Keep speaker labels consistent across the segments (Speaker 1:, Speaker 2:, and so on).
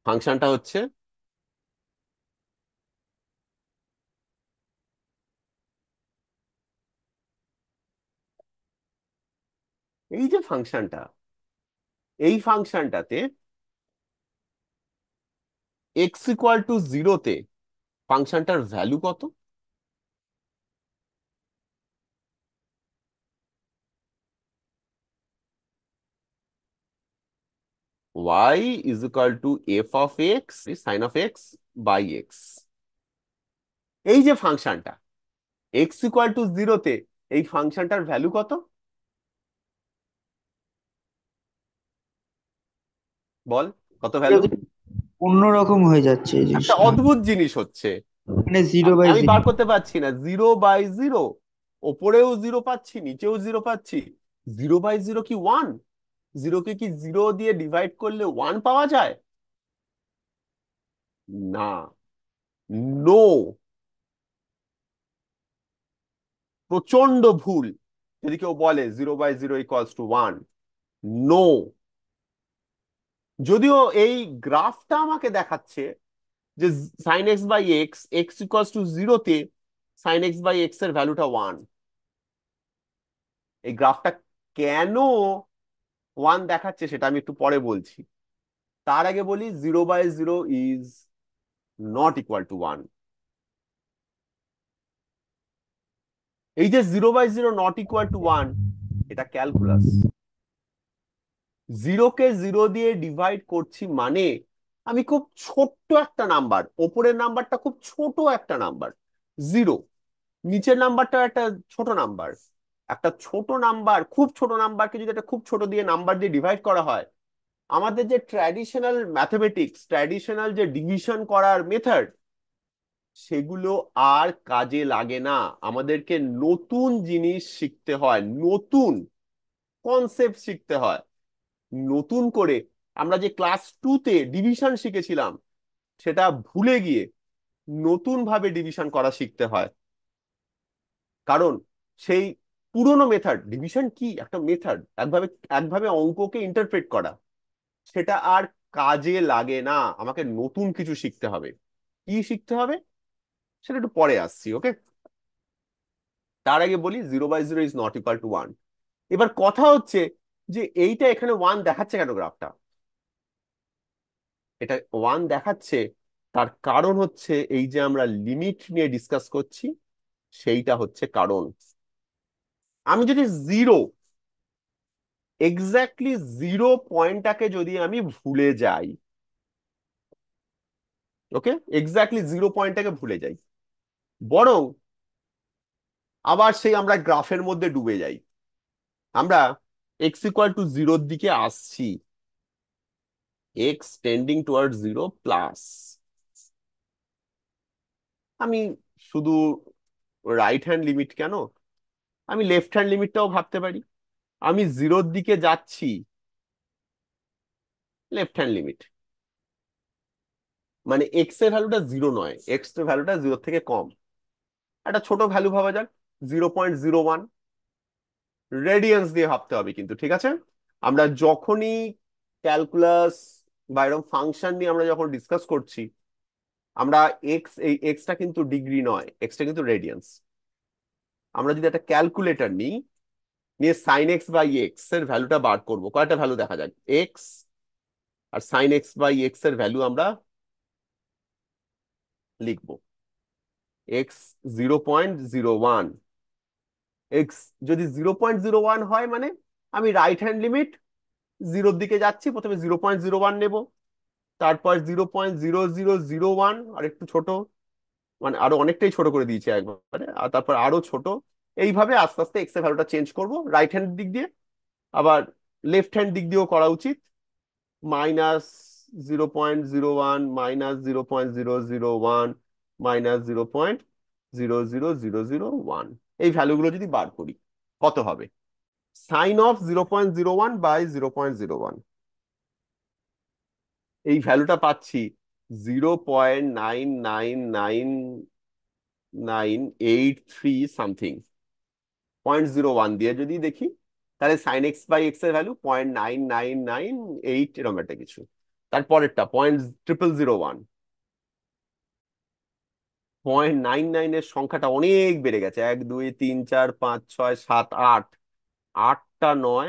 Speaker 1: ফাংশনটা হচ্ছে এই যে ফাংশনটা, এই ফাংশনটাতে এক্স ইকুয়াল টু জিরোতে ফাংশনটার ভ্যালু কত? Y is equal to f of x sine of x by x. এই যে ফাংশনটা এক্স ইকুয়াল টু জিরোতে এই ফাংশনটার ভ্যালু কত? বল, কত ভ্যালু?
Speaker 2: অন্যরকম হয়ে যাচ্ছে এই
Speaker 1: একটা
Speaker 2: জিনিসটা।
Speaker 1: অদ্ভুত জিনিস হচ্ছে।
Speaker 2: মানে জিরো বাই
Speaker 1: আমি
Speaker 2: জিরো।
Speaker 1: বার করতে পারছি না, 0/0। ওপরেও জিরো পাচ্ছি, নিচেও জিরো পাচ্ছি। 0/0 কি ওয়ান? জিরোকে কি জিরো দিয়ে ডিভাইড করলে ওয়ান পাওয়া যায়? না, নো, প্রচন্ড ভুল। যদি কেউ বলে 0/0 ইকুয়ালস টু ওয়ান, নো। যদিও এই গ্রাফটা আমাকে দেখাচ্ছে যে sine x by x, x equals to জিরোতে সাইন এক্স বাই এক্স এর ভ্যালুটা ওয়ান। এই গ্রাফটা কেন ওয়ান দেখাচ্ছে সেটা আমি একটু পরে বলছি। তার আগে বলি 0/0 is not equal two one. এই যে 0/0 নট ইকুয়াল টু ওয়ান, এটা ক্যালকুলাস। জিরোকে জিরো দিয়ে ডিভাইড করছি মানে আমি খুব ছোট্ট একটা নাম্বার, ওপরের নাম্বারটা খুব ছোট একটা নাম্বার জিরো, নিচের নাম্বারটা একটা ছোট নাম্বার। একটা ছোট নাম্বার, খুব ছোট নাম্বারকে যদি একটা খুব ছোট দিয়ে নাম্বার দিয়ে ডিভাইড করা হয়, আমাদের যে ট্র্যাডিশনাল ম্যাথমেটিক্স, ট্র্যাডিশনাল যে ডিভিশন করার মেথড, সেগুলো আর কাজে লাগে না। আমাদেরকে নতুন জিনিস শিখতে হয়, নতুন কনসেপ্ট শিখতে হয়। নতুন করে আমরা যে ক্লাস টুতে ডিভিশন শিখেছিলাম সেটা ভুলে গিয়ে নতুন ভাবে ডিভিশন করা শিখতে হয়। কারণ সেই পুরোনো মেথড, ডিভিশন কি একটা মেথড, একভাবে একভাবে অঙ্ককে ইন্টারপ্রেট করা, সেটা আর কাজে লাগে না। আমাকে নতুন কিছু শিখতে হবে। কি শিখতে হবে সেটা একটু পরে আসছি, ওকে? তার আগে বলি 0/0 is not equal two one. এবার কথা হচ্ছে যে এইটা এখানে ওয়ান দেখাচ্ছে কেন গ্রাফটা? এটা ওয়ান দেখাচ্ছে তার কারণ হচ্ছে এই যে আমরা লিমিট নিয়ে ডিসকাস করছি, সেইটা হচ্ছে কারণ। আমি যদি জিরো, এক্স্যাক্টলি জিরো পয়েন্টটাকে যদি আমি ভুলে যাই, ওকে, এক্স্যাক্টলি জিরো পয়েন্টটাকে ভুলে যাই, বরং আবার সেই আমরা গ্রাফের মধ্যে ডুবে যাই, আমরা এক্স ইকুয়াল টু জিরোর দিকে আসছি, x tending toward zero plus, আমি শুধু রাইট হ্যান্ড লিমিট কেন, আমি লেফট হ্যান্ড লিমিটটাও ভাবতে পারি। আমি জিরোর দিকে যাচ্ছি, লেফট হ্যান্ড লিমিট, মানে এক্স এর ভ্যালুটা জিরো নয়, এক্স এর ভ্যালুটা জিরো থেকে কম। একটা ছোট ভ্যালু ভাবা যাক, 0.01। রেডিয়ান্স দিয়ে ভাবতে হবে কিন্তু, ঠিক আছে? আমরা যখনই ক্যালকুলাস বা এরকম ফাংশন নিয়ে আমরা যখন ডিসকাস করছি, আমরা এক্স, এই এক্সটা কিন্তু ডিগ্রি নয়, এক্সটা কিন্তু রেডিয়ান্স। আমরা যদি একটা ক্যালকুলেটর নিই, নিয়ে সাইন এক্স বাই এক্স এর ভ্যালুটা বার করবো, কয়টা ভ্যালু দেখা যাক, এক্স আর সাইন এক্স বাই এক্স এর ভ্যালু আমরা লিখবো। এক্স 0.01, এক্স যদি 0.01 হয় মানে আমি রাইট হ্যান্ড লিমিট জিরোর দিকে যাচ্ছি, প্রথমে 0.01 নেব, তারপর 0.0001, আর একটু ছোট, মানে আরো অনেকটাই ছোট করে দিয়েছি একবারে, আর তারপর আরো ছোট। এইভাবে আস্তে আস্তে এক্স এর ভ্যালুটা চেঞ্জ করব রাইট হ্যান্ড দিক দিয়ে। আবার লেফট হ্যান্ড দিক দিয়েও করা উচিত, -0.01, -0.001, -0.00001। এই ভ্যালুগুলো যদি বার করি কত হবে? সাইন অফ 0.01 বাই 0.01, এই ভ্যালুটা পাচ্ছি 0.9999983 সামথিং। 0.01 দিয়ে যদি দেখি, তাহলে সাইন এক্স বাই এক্স এর ভ্যালু 0.9998 এরকম একটা কিছু। তারপরেরটা 0.0001, 0.99 এর সংখ্যাটা অনেক বেড়ে গেছে, 1 2 3 4 5 6 7 8, 8টা 9,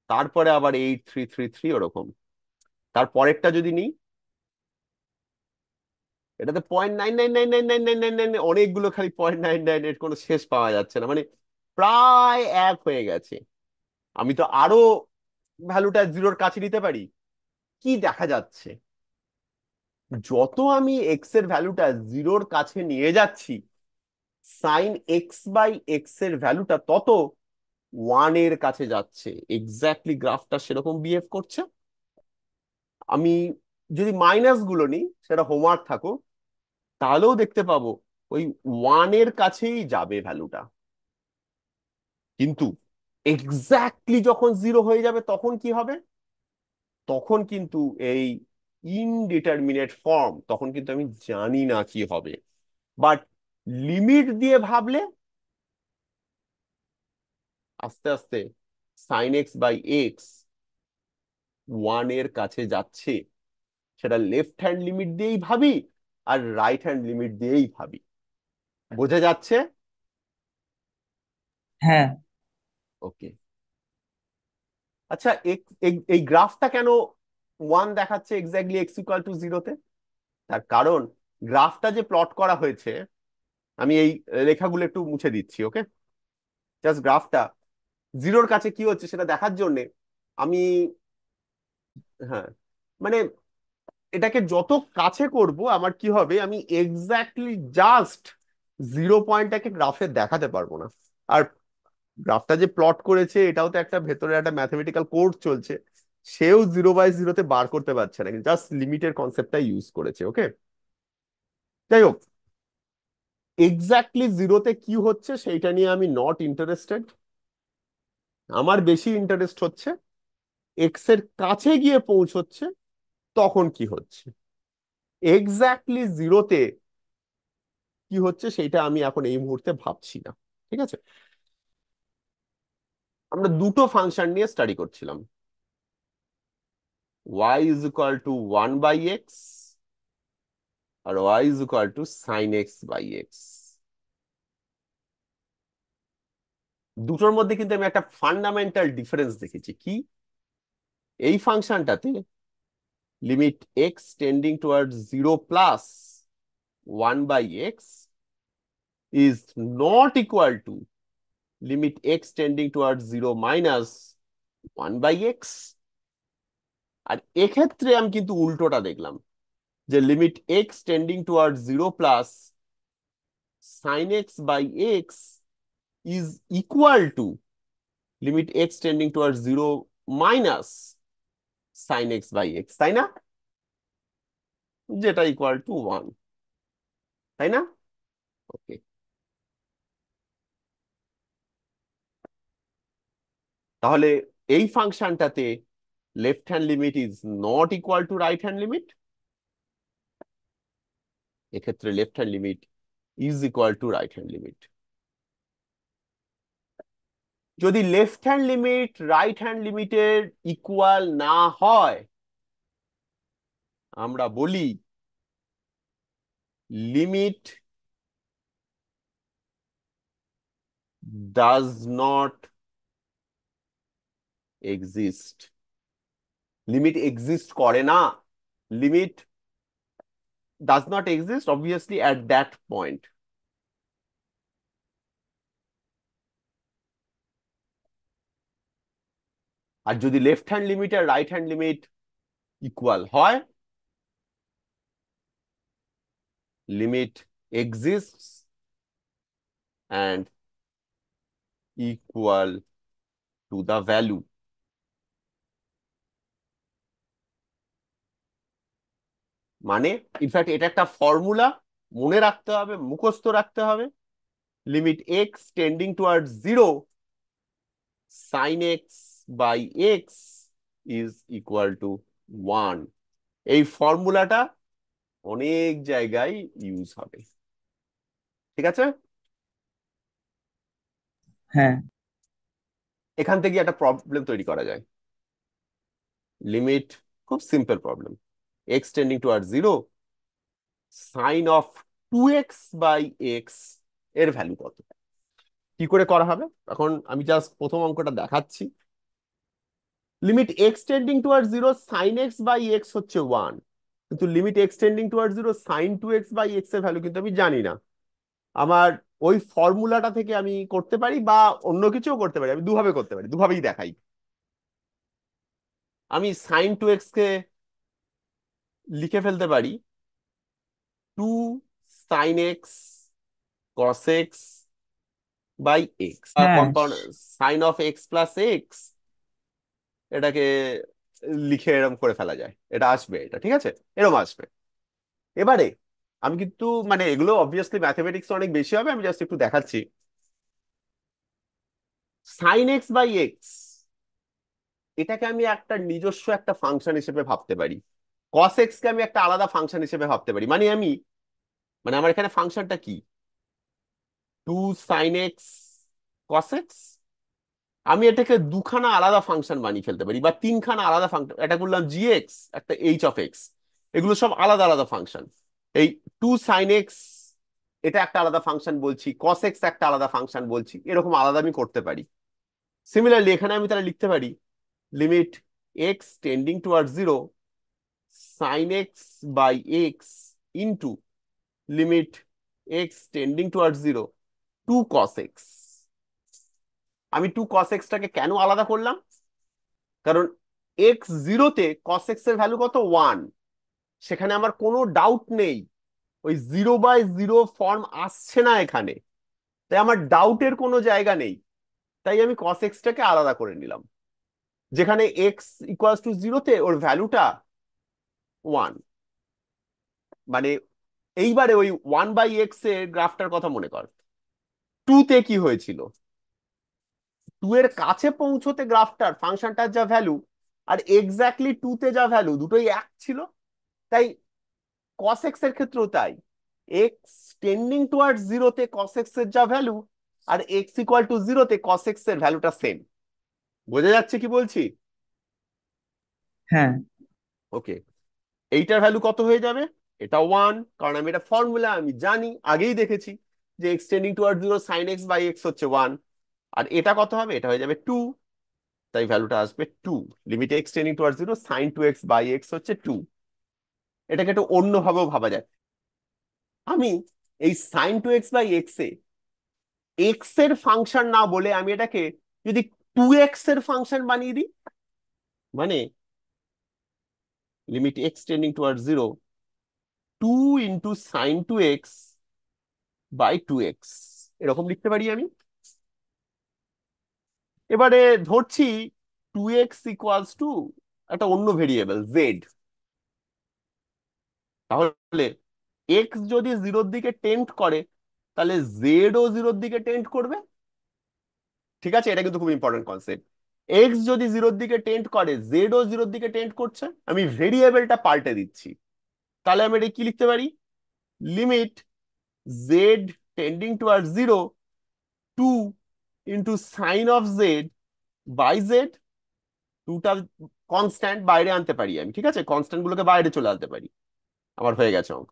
Speaker 1: তারপরে আবার 8333 ওরকম। তারপরেরটা যদি নিই, এটাতে 0.99999999 অনেকগুলো, খালি 0.99, এর কোনো শেষ পাওয়া যাচ্ছে না, মানে প্রায় এক হয়ে গেছে। আমি তো আরো ভ্যালুটা জিরোর কাছে নিতে পারি। কি দেখা যাচ্ছে, যত আমি এক্স এর ভ্যালুটা জিরোর কাছে নিয়ে যাচ্ছি, সাইন এক্স বাই এক্স এর ভ্যালুটা তত ওয়ান এর কাছে যাচ্ছে। এক্স্যাক্টলি গ্রাফটা সেরকম বিহেভ করছে। আমি যদি মাইনাস গুলো নিই, সেটা হোমওয়ার্ক থাকুক, তাহলেও দেখতে পাবো ওই ওয়ান এর কাছেই যাবে ভ্যালুটা। কিন্তু এক্স্যাক্টলি যখন জিরো হয়ে যাবে তখন কি হবে? তখন কিন্তু এই ইনডিটারমিনেট ফর্ম, তখন কিন্তু আমি জানি না কি হবে। বাট লিমিট দিয়ে ভাবলে আস্তে আস্তে sine x by x one এর কাছে যাচ্ছে, সেটা লেফট হ্যান্ড লিমিট দিয়েই ভাবি আর রাইট হ্যান্ড লিমিট দিয়েই ভাবি। বোঝা যাচ্ছে?
Speaker 2: হ্যাঁ।
Speaker 1: ওকে। আচ্ছা, এই গ্রাফটা কেন ওয়ান দেখাচ্ছে এক্স্যাক্টলি এক্স ইকুয়াল টু জিরোতে? তার কারণ গ্রাফটা যে প্লট করা হয়েছে, আমি এই রেখাগুলো একটু মুছে দিচ্ছি, ওকে? জাস্ট গ্রাফটা জিরোর কাছে কি হচ্ছে সেটা দেখার জন্য আমি, হ্যাঁ, মানে এটাকে যত কাছে করব আমার কি হবে, আমি এক্স্যাক্টলি জাস্ট জিরো পয়েন্টটাকে গ্রাফে দেখাতে পারবো না। আর গ্রাফটা যে প্লট করেছে এটাও তো একটা ভেতরে একটা ম্যাথমেটিক্যাল কোড চলছে, সেও 0/0-তে বার করতে পারছে না, জাস্ট লিমিটের কনসেপ্টটা ইউজ করেছে, ওকে? যাই হোক, এক্স্যাক্টলি জিরোতে কি হচ্ছে সেইটা নিয়ে আমি নট ইন্টারেস্টেড। আমার বেশি ইন্টারেস্ট হচ্ছে এক্স এর কাছে গিয়ে পৌঁছচ্ছে তখন কি হচ্ছে। এক্স্যাক্টলি জিরোতে কি হচ্ছে সেইটা আমি এখন এই মুহূর্তে ভাবছি না। ঠিক আছে, আমরা দুটো ফাংশন নিয়ে স্টাডি করছিলাম, y is equal to 1/x আর y is equal to sine x by x. দুটোর মধ্যে কিন্তু আমি একটা ফান্ডামেন্টাল ডিফারেন্স দেখেছি। কি? এই ফাংশনটাতে limit x tending towards 0 plus 1/x is not equal to limit x tending towards 0 minus 1/x। আর এক্ষেত্রে আমি কিন্তু উল্টোটা দেখলাম, যে limit x tending towards 0 plus sine x by x is equal to limit x tending towards 0 minus sine x by x, তাই না? যেটা ইকুয়াল টু ওয়ান, তাই না? ওকে। তাহলে এই ফাংশনটাতে left hand limit is not equal to right hand limit, এক্ষেত্রে left hand limit is equal to right hand limit. যদি left hand limit right hand লিমিটের ইকুয়াল না হয়, আমরা বলি limit does not exist. Limit exist করে না, limit does not exist obviously at that point. আর যদি লেফট হ্যান্ড লিমিট আর রাইট হ্যান্ড লিমিট ইকুয়াল হয়, limit exists and equal to the value. মানে ইনফ্যাক্ট এটা একটা ফর্মুলা, মনে রাখতে হবে, মুখস্থ রাখতে হবে। Limit x tending toward 0 sine x by x is equal to 1। এই ফর্মুলাটা অনেক জায়গায় ইউজ হবে। ঠিক আছে,
Speaker 2: হ্যাঁ।
Speaker 1: এখান থেকে একটা প্রবলেম তৈরি করা যায়। লিমিট, খুব simple problem, x tending toward zero, sine of 2x by x এর ভ্যালু কত? কি করে করা হবে? এখন আমি জাস্ট প্রথম অঙ্কটা দেখাচ্ছি। Limit x tending toward zero, sine x by x হচ্ছে 1, কিন্তু limit x tending toward zero sine 2x by x এর ভ্যালু কিন্তু আমি জানি না। আমার ওই ফর্মুলাটা থেকে আমি করতে পারি বা অন্য কিছুও করতে পারি, আমি দুভাবে করতে পারি, দুভাবেই দেখাই। আমি সাইন 2x কে লিখে ফেলতে পারি 2 sin x cos x by x,
Speaker 2: হ্যাঁ,
Speaker 1: compound sine of x plus x, এটাকে লিখে এরকম করে ফেলা যায়, এটা আসবে, এটা ঠিক আছে, এরকম আসবে। এবারে আমি কিন্তু মানে এগুলো অবভিয়াসলি ম্যাথমেটিক্স অনেক বেশি হবে, আমি জাস্ট একটু দেখাচ্ছি। সাইন এক্স বাই এক্স এটাকে আমি একটা নিজস্ব একটা ফাংশন হিসেবে ভাবতে পারি, কস এক্স কে আমি একটা আলাদা ফাংশন হিসেবে ভাবতে পারি। মানে আমি, মানে আমার এখানে ফাংশনটা কি, 2 sin x cos x, আমি এটাকে দুখানা আলাদা ফাংশন বানিয়ে ফেলতে পারি বা তিনখানা আলাদা ফাংশন, এটা করলাম জি এক্স, একটা এইচ অফ এক্স, এগুলো সব আলাদা আলাদা ফাংশন। এই 2 sin x এটা একটা আলাদা ফাংশন বলছি, cos x একটা আলাদা ফাংশন বলছি, এরকম আলাদা আমি করতে পারি। সিমিলারলি এখানে আমি তাহলে লিখতে পারি limit x tending toward zero, sine x by x into limit x tending toward zero 2 cos x। আমি 2 cos x টাকে কেন আলাদা করলাম? কারণ এক্স জিরোতে কস এক্স এর ভ্যালু কত, 1, সেখানে আমার কোনো ডাউট নেই, ওই 0/0 ফর্ম আসছে না এখানে, তাই আমার ডাউটের কোনো জায়গা নেই। তাই আমি কস এক্সটাকে আলাদা করে নিলাম, যেখানে এক্স ইকুয়ালস টু জিরোতে ওর ভ্যালুটা 1। মানে এইবারে ওই 1/x এর গ্রাফটার কথা মনে কর, 2 তে কি হয়েছিল, 2 এর কাছে পৌঁছতে গ্রাফটার ফাংশনটার যা ভ্যালু আর এক্স্যাক্টলি 2 তে যা ভ্যালু দুটোই এক ছিল। তাই কস এক্স এর ক্ষেত্রেও তাই, এক্স টেন্ডিং টুয়ার্ড জিরোতে কস এক্স এর যা ভ্যালু আর এক্স ইকুয়াল টু জিরোতে কস এক্স এর ভ্যালুটা সেম। বোঝা যাচ্ছে কি বলছি?
Speaker 2: হ্যাঁ,
Speaker 1: ওকে, এইটার ভ্যালু কত হয়ে যাবে? এটা 1, কারণ আমি এটা ফর্মুলা আমি জানি, আগেই দেখেছি যে x tending toward zero sine x by x হচ্ছে 1। আর এটা কত হবে? এটা হয়ে যাবে 2, তাই ভ্যালুটা আসবে 2। Limit x tending toward zero sine 2x by x হচ্ছে 2। এটাকে একটু অন্যভাবেও ভাবা যায়। আমি এই সাইন 2x বাই এক্স এ এক্স এর ফাংশন না বলে আমি এটাকে যদি 2x এর ফাংশন বানিয়ে দিই, মানে limit x tending toward zero 2 × sin 2x by 2x, এরকম লিখতে পারি আমি। এবারে ধরছি 2x ইকুয়ালস টু একটা অন্য ভেরিয়েবল জেড, তাহলে এক্স যদি জিরোর দিকে টেন্ড করে তাহলে জেড ও জিরোর দিকে টেন্ড করবে। ঠিক আছে, এটা কিন্তু খুব ইম্পর্টেন্ট কনসেপ্ট। এক্স যদি জিরোর দিকে টেন্ড করে, জেড ও জিরোর দিকে টেন্ড করছে, আমি ভেরিয়েবলটা পাল্টে দিচ্ছি। তাহলে আমি এটা কি লিখতে পারি, limit z tending toward zero 2 × sin of z by z. টুটা কনস্ট্যান্ট বাইরে আনতে পারি আমি, ঠিক আছে, কনস্ট্যান্ট গুলোকে বাইরে চলে আনতে পারি, আমার হয়ে গেছে অঙ্ক।